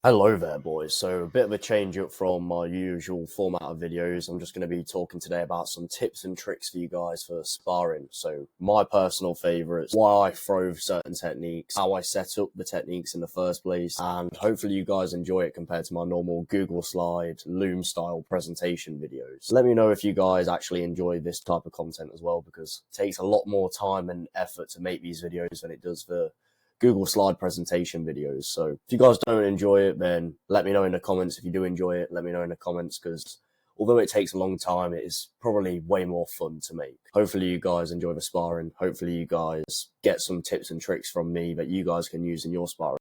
Hello there, boys. So a bit of a change up from my usual format of videos. I'm just going to be talking today about some tips and tricks for you guys for sparring. So my personal favourites, why I throw certain techniques, how I set up the techniques in the first place, and hopefully you guys enjoy it compared to my normal Google slide, Loom style presentation videos. Let me know if you guys actually enjoy this type of content as well, because it takes a lot more time and effort to make these videos than it does for Google slide presentation videos. So if you guys don't enjoy it, then let me know in the comments. If you do enjoy it, let me know in the comments, because although it takes a long time, it is probably way more fun to make. Hopefully you guys enjoy the sparring. Hopefully you guys get some tips and tricks from me that you guys can use in your sparring.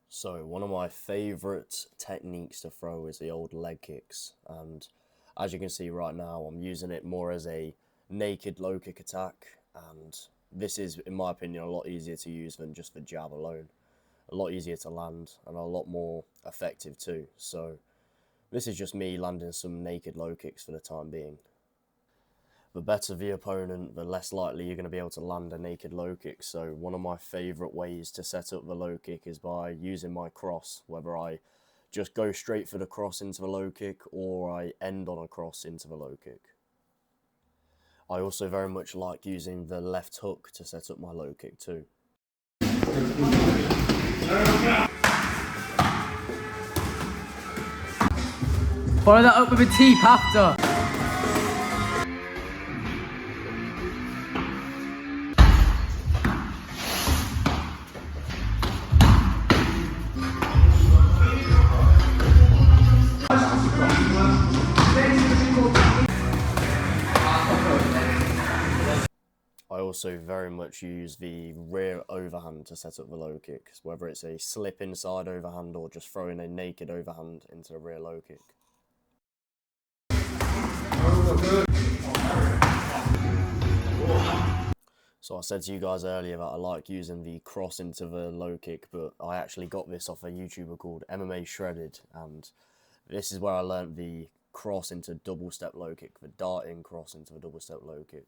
So one of my favorite techniques to throw is the old leg kicks. And as you can see right now, I'm using it more as a naked low kick attack, and this is, in my opinion, a lot easier to use than just the jab alone. A lot easier to land and a lot more effective too. So this is just me landing some naked low kicks for the time being. The better the opponent, the less likely you're going to be able to land a naked low kick. So one of my favourite ways to set up the low kick is by using my cross, whether I just go straight for the cross into the low kick or I end on a cross into the low kick. I also very much like using the left hook to set up my low kick too. Follow that up with a teep after. I also very much use the rear overhand to set up the low kick, whether it's a slip inside overhand or just throwing a naked overhand into the rear low kick. So I said to you guys earlier that I like using the cross into the low kick, but I actually got this off a YouTuber called MMA Shredded, and this is where I learned the cross into double step low kick, the darting cross into a double step low kick.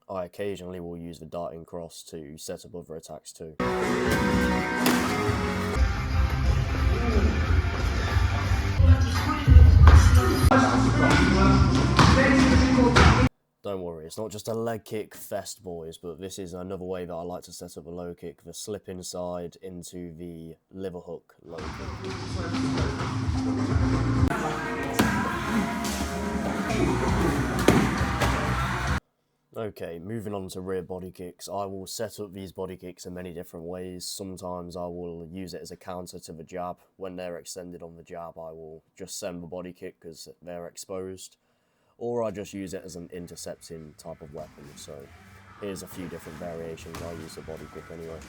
I occasionally will use the darting cross to set up other attacks too. Don't worry, it's not just a leg kick fest, boys, but this is another way that I like to set up a low kick, the slip inside into the liver hook low kick. Okay, moving on to rear body kicks. I will set up these body kicks in many different ways. Sometimes I will use it as a counter to the jab. When they're extended on the jab, I will just send the body kick because they're exposed. Or I just use it as an intercepting type of weapon. So here's a few different variations. I use the body kick anyway.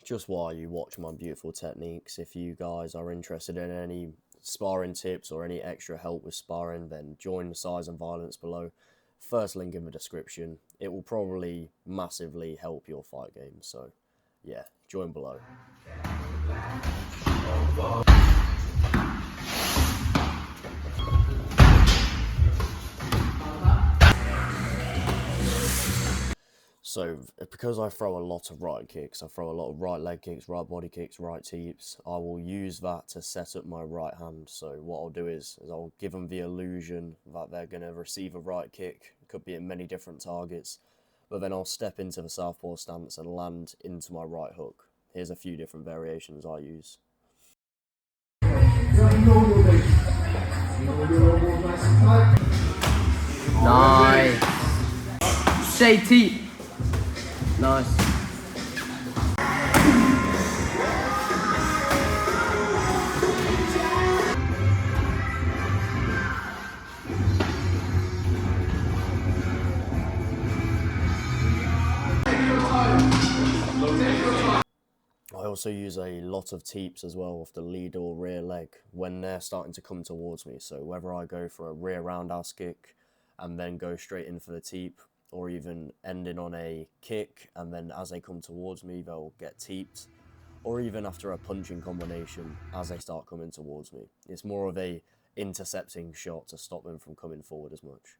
Just while you watch my beautiful techniques, if you guys are interested in any sparring tips or any extra help with sparring, then join the Size and Violence below. First link in the description. It will probably massively help your fight game, so yeah, join below. So, because I throw a lot of right kicks, I throw a lot of right leg kicks, right body kicks, right teeps, I will use that to set up my right hand. So what I'll do is I'll give them the illusion that they're going to receive a right kick. It could be at many different targets, but then I'll step into the southpaw stance and land into my right hook. Here's a few different variations I use. Nice. Say teep. Nice. also use a lot of teeps as well off the lead or rear leg when they're starting to come towards me. So whether I go for a rear roundhouse kick and then go straight in for the teep, or even ending on a kick and then as they come towards me they'll get teeped, or even after a punching combination as they start coming towards me. It's more of a intercepting shot to stop them from coming forward as much.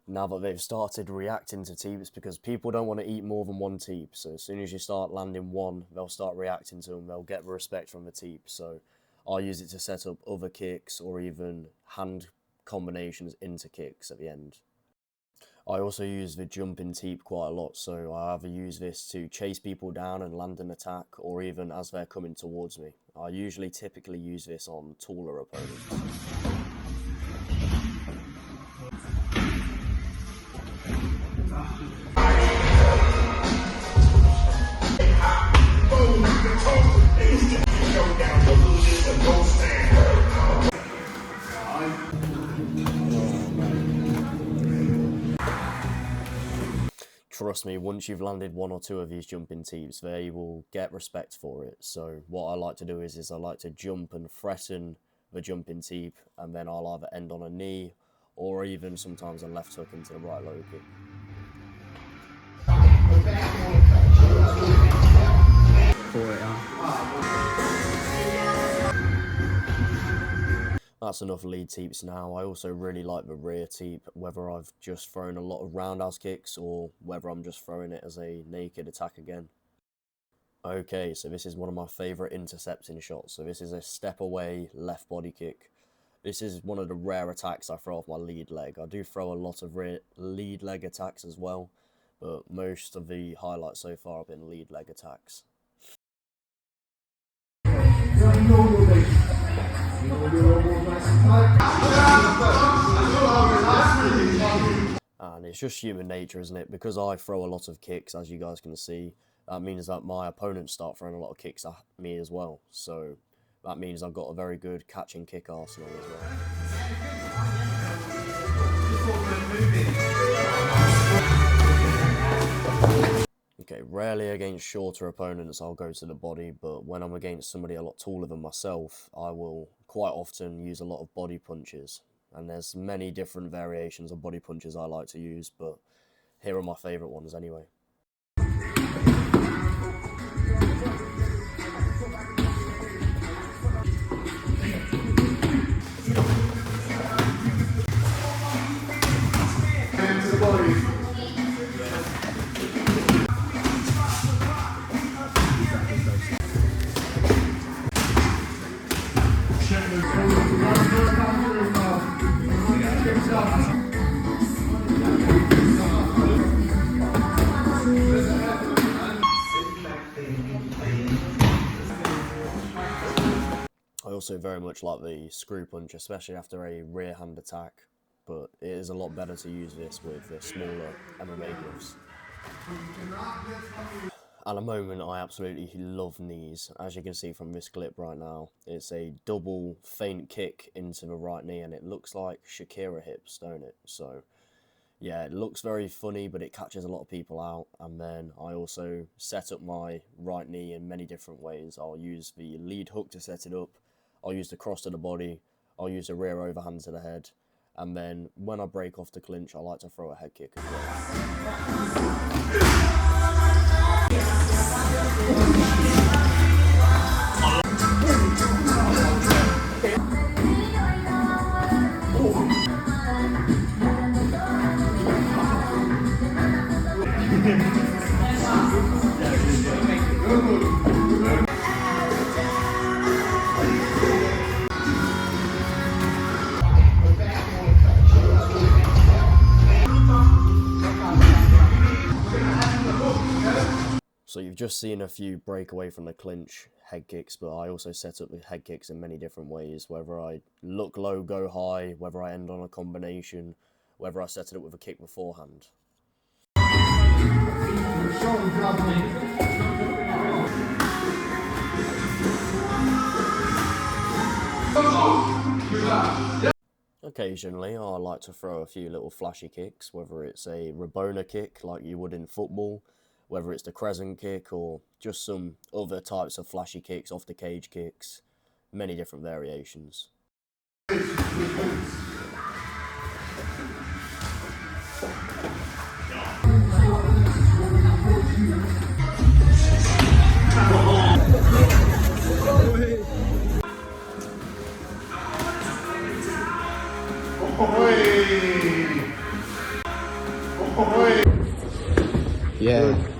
Now that they've started reacting to teeps, because people don't want to eat more than one teep, so as soon as you start landing one, they'll start reacting to them, they'll get respect from the teep. So I use it to set up other kicks or even hand combinations into kicks at the end. I also use the jumping teep quite a lot, so I either use this to chase people down and land an attack, or even as they're coming towards me. I usually typically use this on taller opponents. Trust me, once you've landed one or two of these jumping teeps, they will get respect for it. So what I like to do is I like to jump and threaten the jumping teep, and then I'll either end on a knee or even sometimes a left hook into the right low kick. That's enough lead teeps now. I also really like the rear teep, whether I've just thrown a lot of roundhouse kicks or whether I'm just throwing it as a naked attack again. Okay, so this is one of my favourite intercepting shots. So this is a step away left body kick. This is one of the rare attacks I throw off my lead leg. I do throw a lot of lead leg attacks as well, but most of the highlights so far have been lead leg attacks. And it's just human nature, isn't it? Because I throw a lot of kicks, as you guys can see, that means that my opponents start throwing a lot of kicks at me as well. So that means I've got a very good catch and kick arsenal as well. Okay, rarely against shorter opponents I'll go to the body, but when I'm against somebody a lot taller than myself, I will quite often use a lot of body punches. And there's many different variations of body punches I like to use, but here are my favourite ones anyway. Hands to the body. I also very much like the screw punch, especially after a rear hand attack, but it is a lot better to use this with the smaller MMA gloves. At the moment, I absolutely love knees. As you can see from this clip right now, it's a double feint kick into the right knee, and it looks like Shakira hips, don't it? So yeah, it looks very funny, but it catches a lot of people out. And then I also set up my right knee in many different ways. I'll use the lead hook to set it up, I'll use the cross to the body, I'll use the rear overhand to the head, and then when I break off the clinch, I like to throw a head kick as So you've just seen a few break away from the clinch head kicks, but I also set up the head kicks in many different ways, whether I look low, go high, whether I end on a combination, whether I set it up with a kick beforehand. Occasionally, I like to throw a few little flashy kicks, whether it's a Rabona kick like you would in football, whether it's the crescent kick, or just some other types of flashy kicks, off the cage kicks, many different variations. Yeah.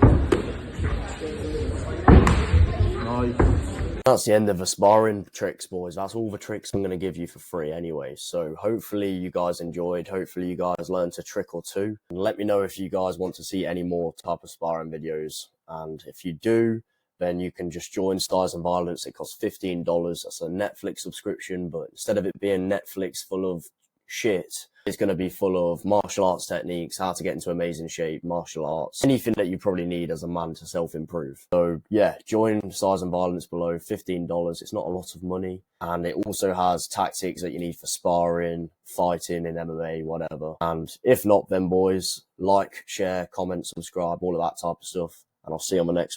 That's the end of the sparring tricks, boys. That's all the tricks I'm going to give you for free anyway. So hopefully you guys enjoyed. Hopefully you guys learned a trick or two. And let me know if you guys want to see any more type of sparring videos. And if you do, then you can just join Styles and Violence. It costs $15. That's a Netflix subscription, but instead of it being Netflix full of shit, it's going to be full of martial arts techniques, how to get into amazing shape, martial arts, anything that you probably need as a man to self-improve. So yeah, join Styles and Violence below, $15. It's not a lot of money. And it also has tactics that you need for sparring, fighting in MMA, whatever. And if not, then boys, like, share, comment, subscribe, all of that type of stuff. And I'll see you on the next one.